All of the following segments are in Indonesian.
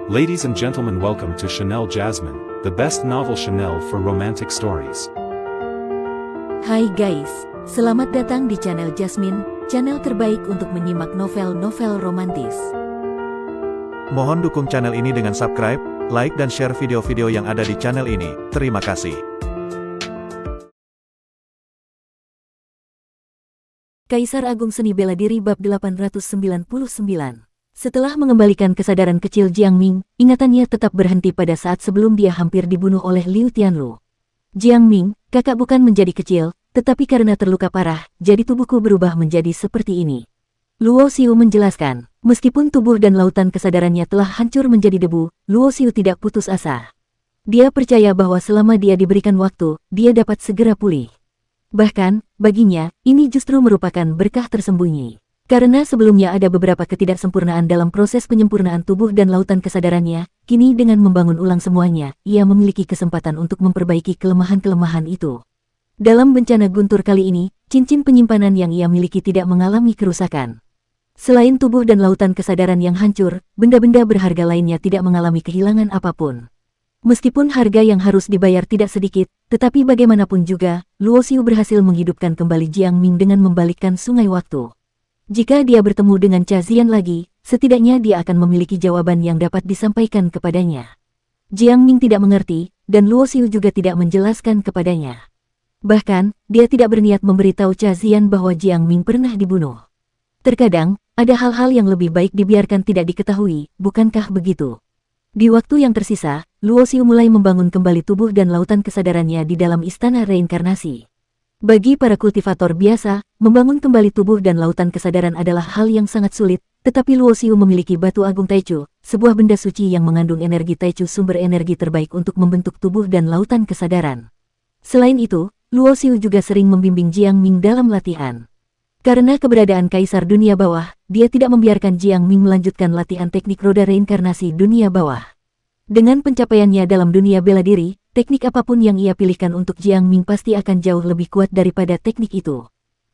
Ladies and gentlemen, welcome to Chanel Jasmine, the best novel Chanel for romantic stories. Hai guys, selamat datang di channel Jasmine, channel terbaik untuk menyimak novel-novel romantis. Mohon dukung channel ini dengan subscribe, like dan share video-video yang ada di channel ini. Terima kasih. Kaisar Agung Seni Bela Diri Bab 899. Setelah mengembalikan kesadaran kecil Jiang Ming, ingatannya tetap berhenti pada saat sebelum dia hampir dibunuh oleh Liu Tianlu. Jiang Ming, kakak bukan menjadi kecil, tetapi karena terluka parah, jadi tubuhku berubah menjadi seperti ini. Luo Xiu menjelaskan, meskipun tubuh dan lautan kesadarannya telah hancur menjadi debu, Luo Xiu tidak putus asa. Dia percaya bahwa selama dia diberikan waktu, dia dapat segera pulih. Bahkan, baginya, ini justru merupakan berkah tersembunyi. Karena sebelumnya ada beberapa ketidaksempurnaan dalam proses penyempurnaan tubuh dan lautan kesadarannya, kini dengan membangun ulang semuanya, ia memiliki kesempatan untuk memperbaiki kelemahan-kelemahan itu. Dalam bencana guntur kali ini, cincin penyimpanan yang ia miliki tidak mengalami kerusakan. Selain tubuh dan lautan kesadaran yang hancur, benda-benda berharga lainnya tidak mengalami kehilangan apapun. Meskipun harga yang harus dibayar tidak sedikit, tetapi bagaimanapun juga, Luo Xiu berhasil menghidupkan kembali Jiang Ming dengan membalikkan sungai waktu. Jika dia bertemu dengan Cha Ziyan lagi, setidaknya dia akan memiliki jawaban yang dapat disampaikan kepadanya. Jiang Ming tidak mengerti, dan Luo Xiu juga tidak menjelaskan kepadanya. Bahkan, dia tidak berniat memberitahu Cha Ziyan bahwa Jiang Ming pernah dibunuh. Terkadang, ada hal-hal yang lebih baik dibiarkan tidak diketahui, bukankah begitu? Di waktu yang tersisa, Luo Xiu mulai membangun kembali tubuh dan lautan kesadarannya di dalam istana reinkarnasi. Bagi para kultivator biasa, membangun kembali tubuh dan lautan kesadaran adalah hal yang sangat sulit, tetapi Luo Xiu memiliki batu agung Taichu, sebuah benda suci yang mengandung energi Taichu, sumber energi terbaik untuk membentuk tubuh dan lautan kesadaran. Selain itu, Luo Xiu juga sering membimbing Jiang Ming dalam latihan. Karena keberadaan Kaisar Dunia Bawah, dia tidak membiarkan Jiang Ming melanjutkan latihan teknik roda reinkarnasi dunia bawah. Dengan pencapaiannya dalam dunia bela diri, teknik apapun yang ia pilihkan untuk Jiang Ming pasti akan jauh lebih kuat daripada teknik itu.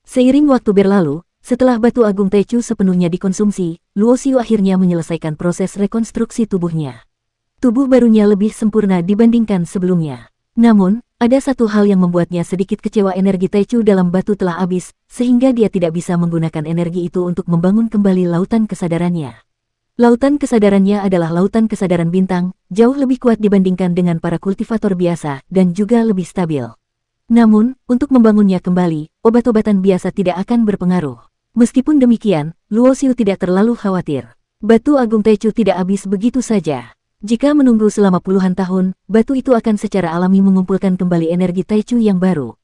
Seiring waktu berlalu, setelah batu agung Taichu sepenuhnya dikonsumsi, Luo Xiu akhirnya menyelesaikan proses rekonstruksi tubuhnya. Tubuh barunya lebih sempurna dibandingkan sebelumnya. Namun, ada satu hal yang membuatnya sedikit kecewa, energi Taichu dalam batu telah habis, sehingga dia tidak bisa menggunakan energi itu untuk membangun kembali lautan kesadarannya. Lautan kesadarannya adalah lautan kesadaran bintang, jauh lebih kuat dibandingkan dengan para kultivator biasa, dan juga lebih stabil. Namun, untuk membangunnya kembali, obat-obatan biasa tidak akan berpengaruh. Meskipun demikian, Luo Xiu tidak terlalu khawatir. Batu agung Taichu tidak habis begitu saja. Jika menunggu selama puluhan tahun, batu itu akan secara alami mengumpulkan kembali energi Taichu yang baru.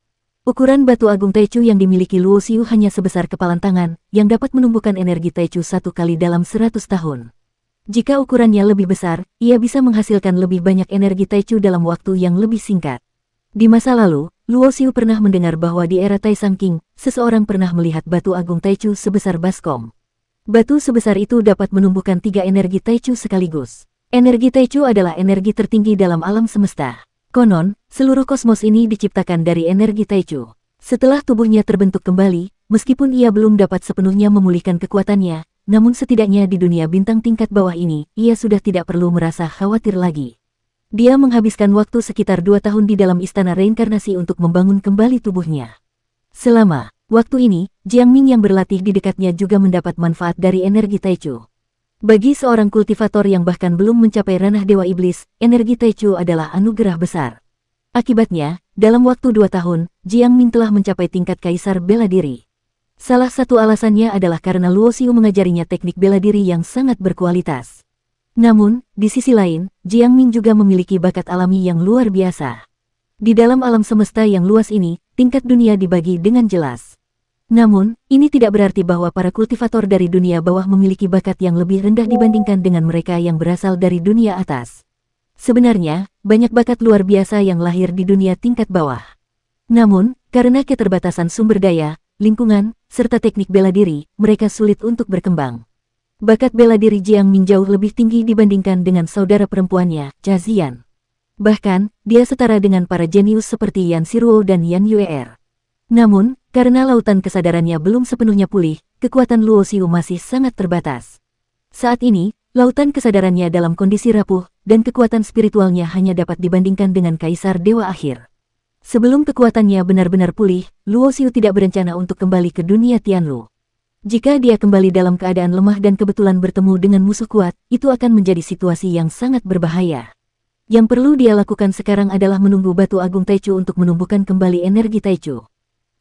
Ukuran batu agung Taichu yang dimiliki Luo Xiu hanya sebesar kepalan tangan, yang dapat menumbuhkan energi Taichu 1 kali dalam 100 tahun. Jika ukurannya lebih besar, ia bisa menghasilkan lebih banyak energi Taichu dalam waktu yang lebih singkat. Di masa lalu, Luo Xiu pernah mendengar bahwa di era Taishan King, seseorang pernah melihat batu agung Taichu sebesar baskom. Batu sebesar itu dapat menumbuhkan 3 energi Taichu sekaligus. Energi Taichu adalah energi tertinggi dalam alam semesta. Konon, seluruh kosmos ini diciptakan dari energi Taichu. Setelah tubuhnya terbentuk kembali, meskipun ia belum dapat sepenuhnya memulihkan kekuatannya, namun setidaknya di dunia bintang tingkat bawah ini, ia sudah tidak perlu merasa khawatir lagi. Dia menghabiskan waktu sekitar 2 tahun di dalam istana reinkarnasi untuk membangun kembali tubuhnya. Selama waktu ini, Jiang Ming yang berlatih di dekatnya juga mendapat manfaat dari energi Taichu. Bagi seorang kultivator yang bahkan belum mencapai ranah Dewa Iblis, energi Taichu adalah anugerah besar. Akibatnya, dalam waktu 2 tahun, Jiang Ming telah mencapai tingkat Kaisar Bela Diri. Salah satu alasannya adalah karena Luo Xiu mengajarinya teknik bela diri yang sangat berkualitas. Namun, di sisi lain, Jiang Ming juga memiliki bakat alami yang luar biasa. Di dalam alam semesta yang luas ini, tingkat dunia dibagi dengan jelas. Namun, ini tidak berarti bahwa para kultivator dari dunia bawah memiliki bakat yang lebih rendah dibandingkan dengan mereka yang berasal dari dunia atas. Sebenarnya, banyak bakat luar biasa yang lahir di dunia tingkat bawah. Namun, karena keterbatasan sumber daya, lingkungan, serta teknik bela diri, mereka sulit untuk berkembang. Bakat bela diri Jiang Ming jauh lebih tinggi dibandingkan dengan saudara perempuannya, Cha Ziyan. Bahkan, dia setara dengan para jenius seperti Yan Siruo dan Yan Yue'er. Namun, karena lautan kesadarannya belum sepenuhnya pulih, kekuatan Luo Xiu masih sangat terbatas. Saat ini, Lautan kesadarannya dalam kondisi rapuh, dan kekuatan spiritualnya hanya dapat dibandingkan dengan Kaisar Dewa Akhir. Sebelum kekuatannya benar-benar pulih, Luo Xiu tidak berencana untuk kembali ke dunia Tianlu. Jika dia kembali dalam keadaan lemah dan kebetulan bertemu dengan musuh kuat, itu akan menjadi situasi yang sangat berbahaya. Yang perlu dia lakukan sekarang adalah menunggu batu agung Taichu untuk menumbuhkan kembali energi Taichu.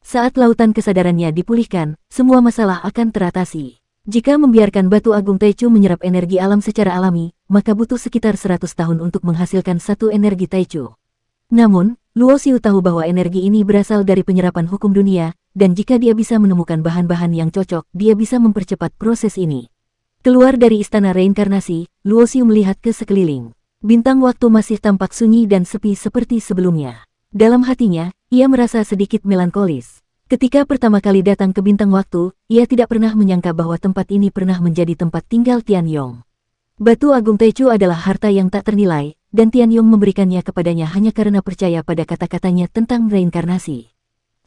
Saat lautan kesadarannya dipulihkan, semua masalah akan teratasi. Jika membiarkan batu agung Taichu menyerap energi alam secara alami, maka butuh sekitar 100 tahun untuk menghasilkan satu energi Taichu. Namun, Luo Xiu tahu bahwa energi ini berasal dari penyerapan hukum dunia, dan jika dia bisa menemukan bahan-bahan yang cocok, dia bisa mempercepat proses ini. Keluar dari istana reinkarnasi, Luo Xiu melihat ke sekeliling. Bintang waktu masih tampak sunyi dan sepi seperti sebelumnya. Dalam hatinya, ia merasa sedikit melankolis. Ketika pertama kali datang ke bintang waktu, ia tidak pernah menyangka bahwa tempat ini pernah menjadi tempat tinggal Tian Yong. Batu agung Taichu adalah harta yang tak ternilai, dan Tian Yong memberikannya kepadanya hanya karena percaya pada kata-katanya tentang reinkarnasi.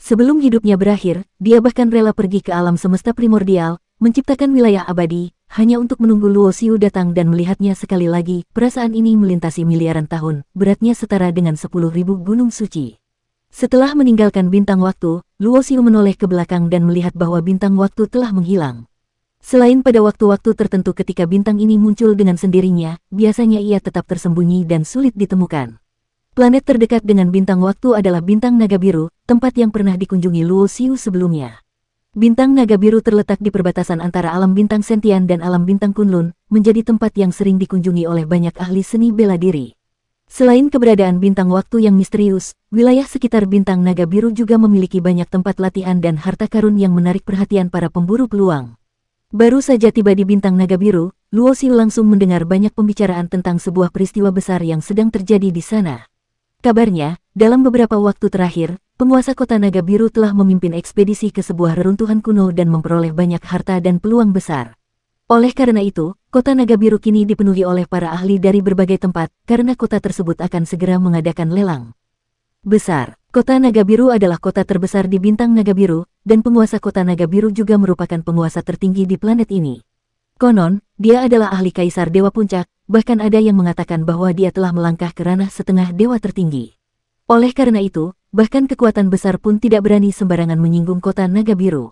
Sebelum hidupnya berakhir, dia bahkan rela pergi ke alam semesta primordial, menciptakan wilayah abadi, hanya untuk menunggu Luo Xiu datang dan melihatnya sekali lagi. Perasaan ini melintasi miliaran tahun, beratnya setara dengan 10.000 gunung suci. Setelah meninggalkan bintang waktu, Luo Xiu menoleh ke belakang dan melihat bahwa bintang waktu telah menghilang. Selain pada waktu-waktu tertentu ketika bintang ini muncul dengan sendirinya, biasanya ia tetap tersembunyi dan sulit ditemukan. Planet terdekat dengan bintang waktu adalah bintang naga biru, tempat yang pernah dikunjungi Luo Xiu sebelumnya. Bintang naga biru terletak di perbatasan antara alam bintang Sentian dan alam bintang Kunlun, menjadi tempat yang sering dikunjungi oleh banyak ahli seni bela diri. Selain keberadaan bintang waktu yang misterius, wilayah sekitar bintang naga biru juga memiliki banyak tempat latihan dan harta karun yang menarik perhatian para pemburu peluang. Baru saja tiba di bintang naga biru, Luo Xiu langsung mendengar banyak pembicaraan tentang sebuah peristiwa besar yang sedang terjadi di sana. Kabarnya, dalam beberapa waktu terakhir, penguasa kota naga biru telah memimpin ekspedisi ke sebuah reruntuhan kuno dan memperoleh banyak harta dan peluang besar. Oleh karena itu, kota naga biru kini dipenuhi oleh para ahli dari berbagai tempat, karena kota tersebut akan segera mengadakan lelang besar. Kota naga biru adalah kota terbesar di bintang naga biru, dan penguasa kota naga biru juga merupakan penguasa tertinggi di planet ini. Konon, dia adalah ahli kaisar dewa puncak, bahkan ada yang mengatakan bahwa dia telah melangkah ke ranah setengah dewa tertinggi. Oleh karena itu, bahkan kekuatan besar pun tidak berani sembarangan menyinggung kota naga biru.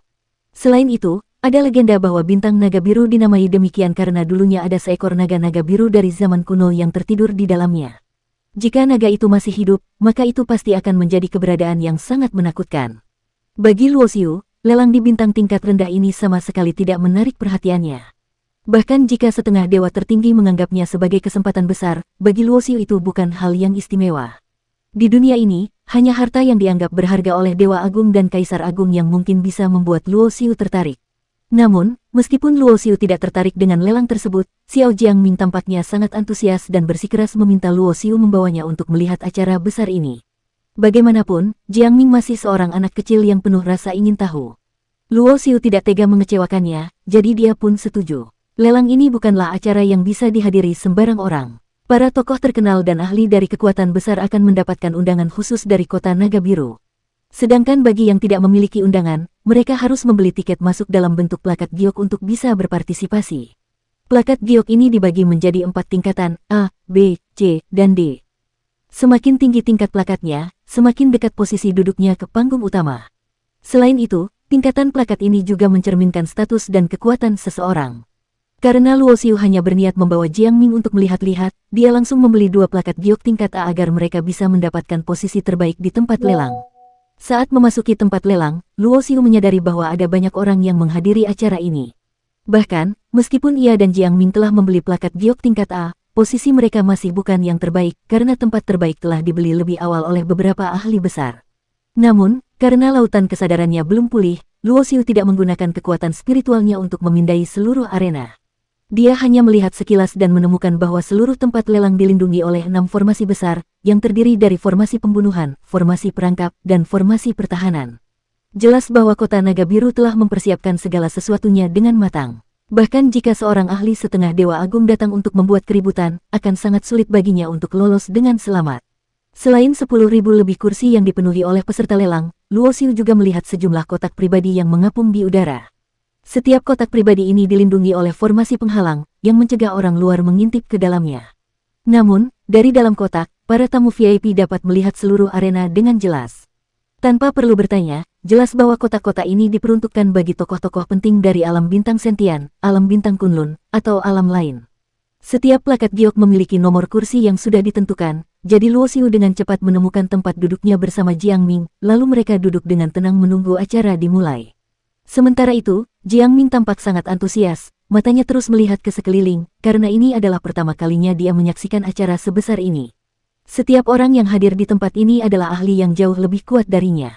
Selain itu, ada legenda bahwa bintang naga biru dinamai demikian karena dulunya ada seekor naga-naga biru dari zaman kuno yang tertidur di dalamnya. Jika naga itu masih hidup, maka itu pasti akan menjadi keberadaan yang sangat menakutkan. Bagi Luo Xiu, lelang di bintang tingkat rendah ini sama sekali tidak menarik perhatiannya. Bahkan jika setengah dewa tertinggi menganggapnya sebagai kesempatan besar, bagi Luo Xiu itu bukan hal yang istimewa. Di dunia ini, hanya harta yang dianggap berharga oleh Dewa Agung dan Kaisar Agung yang mungkin bisa membuat Luo Xiu tertarik. Namun, meskipun Luo Xiu tidak tertarik dengan lelang tersebut, Xiao Jiangming tampaknya sangat antusias dan bersikeras meminta Luo Xiu membawanya untuk melihat acara besar ini. Bagaimanapun, Jiangming masih seorang anak kecil yang penuh rasa ingin tahu. Luo Xiu tidak tega mengecewakannya, jadi dia pun setuju. Lelang ini bukanlah acara yang bisa dihadiri sembarang orang. Para tokoh terkenal dan ahli dari kekuatan besar akan mendapatkan undangan khusus dari kota naga biru. Sedangkan bagi yang tidak memiliki undangan, mereka harus membeli tiket masuk dalam bentuk plakat giok untuk bisa berpartisipasi. Plakat giok ini dibagi menjadi 4 tingkatan, A, B, C, dan D. Semakin tinggi tingkat plakatnya, semakin dekat posisi duduknya ke panggung utama. Selain itu, tingkatan plakat ini juga mencerminkan status dan kekuatan seseorang. Karena Luo Xiu hanya berniat membawa Jiangming untuk melihat-lihat, dia langsung membeli 2 plakat giok tingkat A agar mereka bisa mendapatkan posisi terbaik di tempat lelang. Saat memasuki tempat lelang, Luo Xiu menyadari bahwa ada banyak orang yang menghadiri acara ini. Bahkan, meskipun ia dan Jiangming telah membeli plakat giok tingkat A, posisi mereka masih bukan yang terbaik karena tempat terbaik telah dibeli lebih awal oleh beberapa ahli besar. Namun, karena lautan kesadarannya belum pulih, Luo Xiu tidak menggunakan kekuatan spiritualnya untuk memindai seluruh arena. Dia hanya melihat sekilas dan menemukan bahwa seluruh tempat lelang dilindungi oleh 6 formasi besar, yang terdiri dari formasi pembunuhan, formasi perangkap, dan formasi pertahanan. Jelas bahwa kota naga biru telah mempersiapkan segala sesuatunya dengan matang. Bahkan jika seorang ahli setengah dewa agung datang untuk membuat keributan, akan sangat sulit baginya untuk lolos dengan selamat. Selain 10.000 lebih kursi yang dipenuhi oleh peserta lelang, Luo Xiu juga melihat sejumlah kotak pribadi yang mengapung di udara. Setiap kotak pribadi ini dilindungi oleh formasi penghalang yang mencegah orang luar mengintip ke dalamnya. Namun, dari dalam kotak, para tamu VIP dapat melihat seluruh arena dengan jelas. Tanpa perlu bertanya, jelas bahwa kotak-kotak ini diperuntukkan bagi tokoh-tokoh penting dari alam bintang Sentian, alam bintang Kunlun, atau alam lain. Setiap plakat giok memiliki nomor kursi yang sudah ditentukan, jadi Luo Xiu dengan cepat menemukan tempat duduknya bersama Jiang Ming, lalu mereka duduk dengan tenang menunggu acara dimulai. Sementara itu, Jiang Ming tampak sangat antusias, matanya terus melihat ke sekeliling, karena ini adalah pertama kalinya dia menyaksikan acara sebesar ini. Setiap orang yang hadir di tempat ini adalah ahli yang jauh lebih kuat darinya.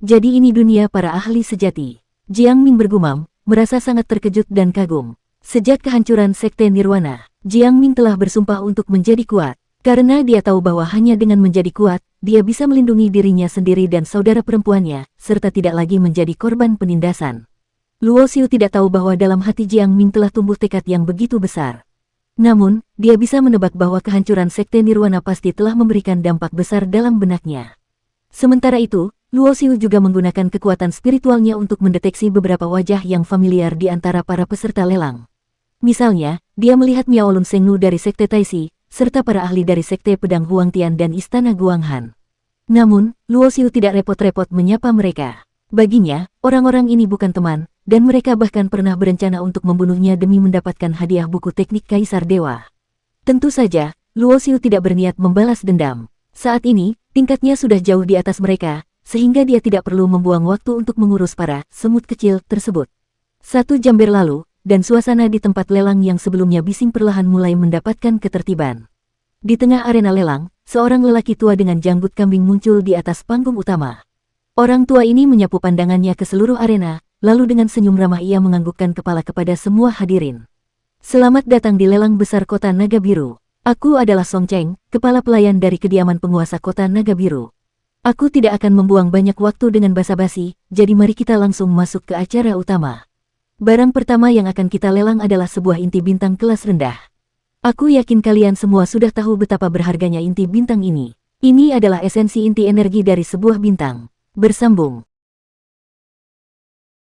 Jadi ini dunia para ahli sejati. Jiang Ming bergumam, merasa sangat terkejut dan kagum. Sejak kehancuran Sekte Nirwana, Jiang Ming telah bersumpah untuk menjadi kuat. Karena dia tahu bahwa hanya dengan menjadi kuat, dia bisa melindungi dirinya sendiri dan saudara perempuannya, serta tidak lagi menjadi korban penindasan. Luo Xiu tidak tahu bahwa dalam hati Jiang Ming telah tumbuh tekad yang begitu besar. Namun, dia bisa menebak bahwa kehancuran Sekte Nirwana pasti telah memberikan dampak besar dalam benaknya. Sementara itu, Luo Xiu juga menggunakan kekuatan spiritualnya untuk mendeteksi beberapa wajah yang familiar di antara para peserta lelang. Misalnya, dia melihat Miao Lun Sengnu dari Sekte Taixi, serta para ahli dari Sekte Pedang Huangtian dan Istana Guanghan. Namun, Luo Xiu tidak repot-repot menyapa mereka. Baginya, orang-orang ini bukan teman, dan mereka bahkan pernah berencana untuk membunuhnya demi mendapatkan hadiah buku teknik Kaisar Dewa. Tentu saja, Luo Xiu tidak berniat membalas dendam. Saat ini, tingkatnya sudah jauh di atas mereka, sehingga dia tidak perlu membuang waktu untuk mengurus para semut kecil tersebut. 1 jam berlalu, dan suasana di tempat lelang yang sebelumnya bising perlahan mulai mendapatkan ketertiban. Di tengah arena lelang, seorang lelaki tua dengan janggut kambing muncul di atas panggung utama. Orang tua ini menyapu pandangannya ke seluruh arena, lalu dengan senyum ramah ia menganggukkan kepala kepada semua hadirin. Selamat datang di lelang besar kota Naga Biru. Aku adalah Song Cheng, kepala pelayan dari kediaman penguasa kota Naga Biru. Aku tidak akan membuang banyak waktu dengan basa-basi, jadi mari kita langsung masuk ke acara utama. Barang pertama yang akan kita lelang adalah sebuah inti bintang kelas rendah. Aku yakin kalian semua sudah tahu betapa berharganya inti bintang ini. Ini adalah esensi inti energi dari sebuah bintang. Bersambung.